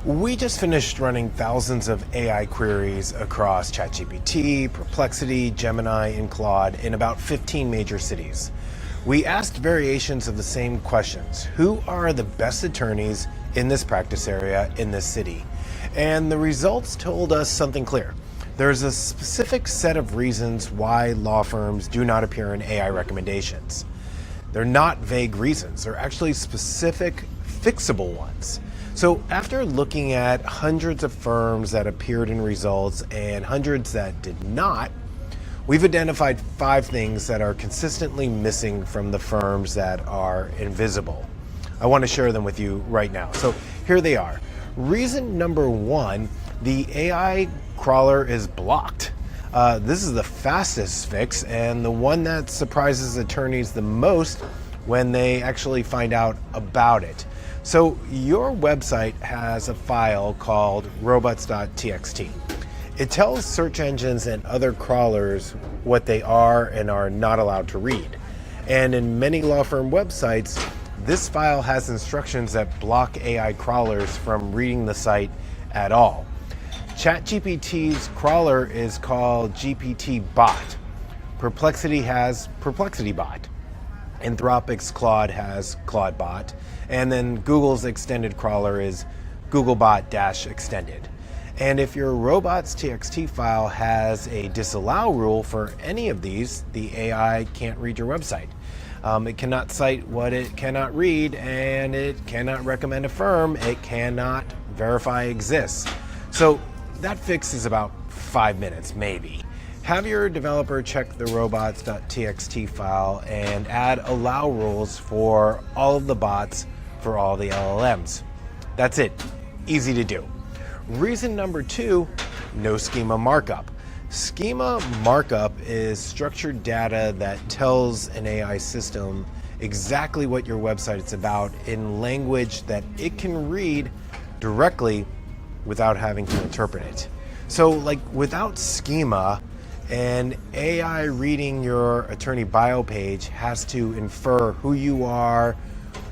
We just finished running thousands of AI queries across ChatGPT, Perplexity, Gemini, and Claude in about 15 major cities. We asked variations of the same questions. Who are the best attorneys in this practice area in this city? And the results told us something clear. There's a specific set of reasons why law firms do not appear in AI recommendations. They're not vague reasons. They're actually specific, fixable ones. So after looking at hundreds of firms that appeared in results and hundreds that did not, we've identified 5 things that are consistently missing from the firms that are invisible. I want to share them with you right now. So here they are. Reason number 1, the AI crawler is blocked. This is the fastest fix and the one that surprises attorneys the most when they actually find out about it. So your website has a file called robots.txt. It tells search engines and other crawlers what they are and are not allowed to read. And in many law firm websites, this file has instructions that block AI crawlers from reading the site at all. ChatGPT's crawler is called GPT Bot. Perplexity has Perplexity Bot. Anthropic's Claude has Claude Bot. And then Google's extended crawler is Googlebot-extended. And if your robots.txt file has a disallow rule for any of these, the AI can't read your website. It cannot cite what it cannot read, and it cannot recommend a firm it cannot verify exists. So that fix is about 5 minutes, maybe. Have your developer check the robots.txt file and add allow rules for all of the bots for all the LLMs. That's it. Easy to do. Reason number 2, no schema markup. Schema markup is structured data that tells an AI system exactly what your website is about in language that it can read directly without having to interpret it. So without schema, an AI reading your attorney bio page has to infer who you are,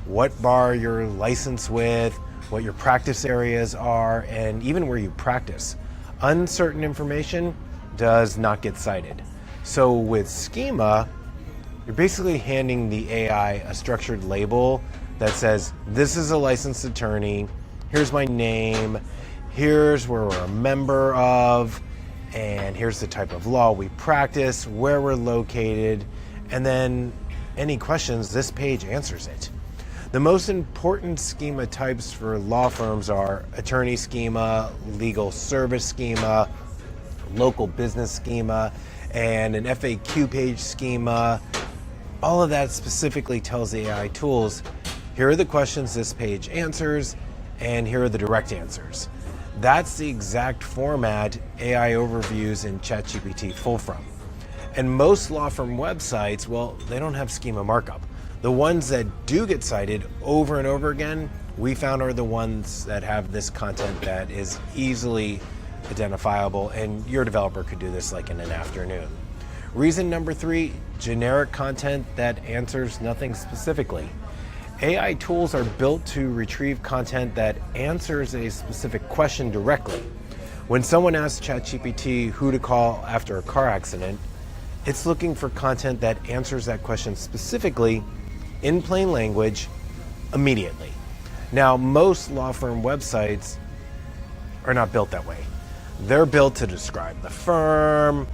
what bar you're licensed with, what your practice areas are, and even where you practice. Uncertain information does not get cited. So with schema, you're basically handing the AI a structured label that says, this is a licensed attorney, here's my name, here's where we're a member of, and here's the type of law we practice, where we're located, and then any questions, this page answers it. The most important schema types for law firms are attorney schema, legal service schema, local business schema, and an FAQ page schema. All of that specifically tells the AI tools, here are the questions this page answers, and here are the direct answers. That's the exact format AI overviews in ChatGPT pull from. And most law firm websites, well, they don't have schema markup. The ones that do get cited over and over again, we found are the ones that have this content that is easily identifiable, and your developer could do this in an afternoon. Reason number 3, generic content that answers nothing specifically. AI tools are built to retrieve content that answers a specific question directly. When someone asks ChatGPT who to call after a car accident, it's looking for content that answers that question specifically in plain language immediately. Now, most law firm websites are not built that way. They're built to describe the firm.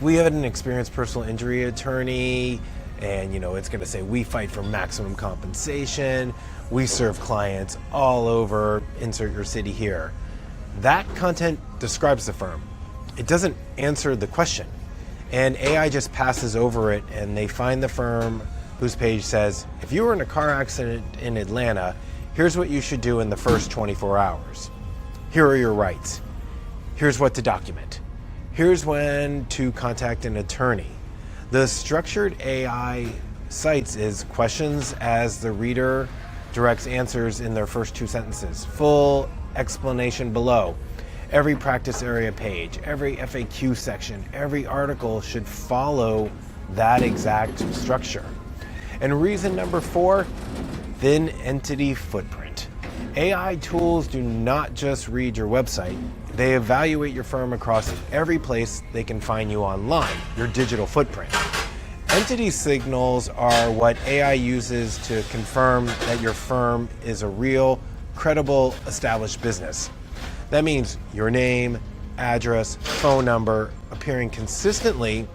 We had an experienced personal injury attorney, and it's going to say, we fight for maximum compensation, we serve clients all over, insert your city here. That content describes the firm. It doesn't answer the question. And AI just passes over it, and they find the firm whose page says, if you were in a car accident in Atlanta, here's what you should do in the first 24 hours. Here are your rights. Here's what to document. Here's when to contact an attorney. The structured AI cites is questions as the reader directs answers in their first 2 sentences. Full explanation below. Every practice area page, every FAQ section, every article should follow that exact structure. And reason number 4, thin entity footprint. AI tools do not just read your website, they evaluate your firm across every place they can find you online, your digital footprint. Entity signals are what AI uses to confirm that your firm is a real, credible, established business. That means your name, address, phone number appearing consistently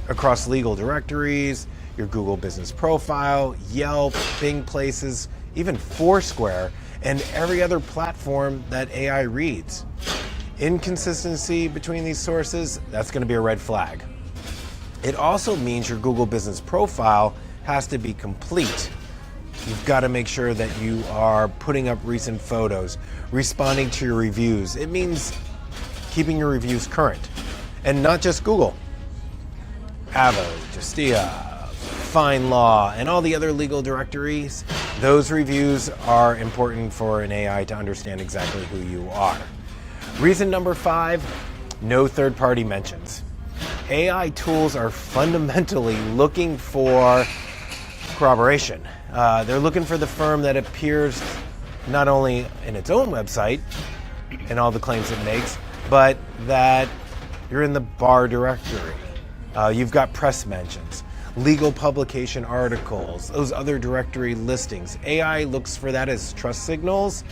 across legal directories, your Google business profile, Yelp, Bing Places, even Foursquare, and every other platform that AI reads. Inconsistency between these sources, that's going to be a red flag. It also means your Google business profile has to be complete. You've got to make sure that you are putting up recent photos, responding to your reviews. It means keeping your reviews current. And not just Google. Avo, Justia, Fine Law, and all the other legal directories, those reviews are important for an AI to understand exactly who you are. Reason number 5, no third-party mentions. AI tools are fundamentally looking for corroboration. They're looking for the firm that appears not only in its own website and all the claims it makes, but that you're in the bar directory. You've got press mentions, legal publication articles, those other directory listings. AI looks for that as trust signals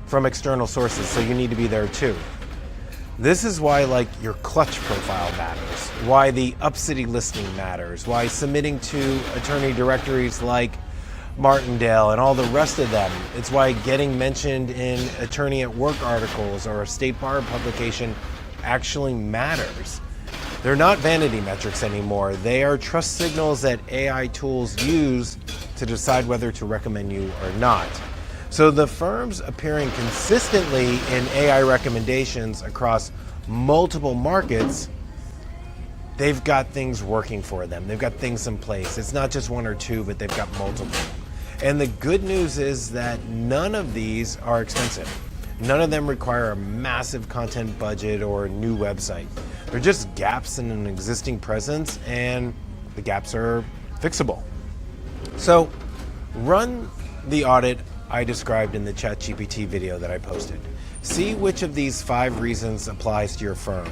from external sources, so you need to be there too. This is why your clutch profile matters, why the Upcity listing matters, why submitting to attorney directories like Martindale and all the rest of them. It's why getting mentioned in attorney at work articles or a state bar publication actually matters. They're not vanity metrics anymore. They are trust signals that AI tools use to decide whether to recommend you or not. So the firms appearing consistently in AI recommendations across multiple markets, they've got things working for them. They've got things in place. It's not just one or two, but they've got multiple. And the good news is that none of these are expensive. None of them require a massive content budget or a new website. They're just gaps in an existing presence, and the gaps are fixable. So run the audit I described in the ChatGPT video that I posted. See which of these 5 reasons applies to your firm.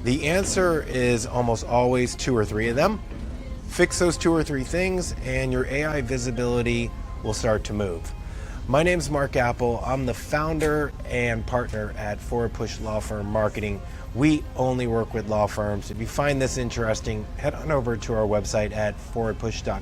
The answer is almost always 2 or 3 of them. Fix those 2 or 3 things, and your AI visibility will start to move. My name's Mark Apple. I'm the founder and partner at Forward Push Law Firm Marketing. We only work with law firms. If you find this interesting, head on over to our website at forwardpush.com.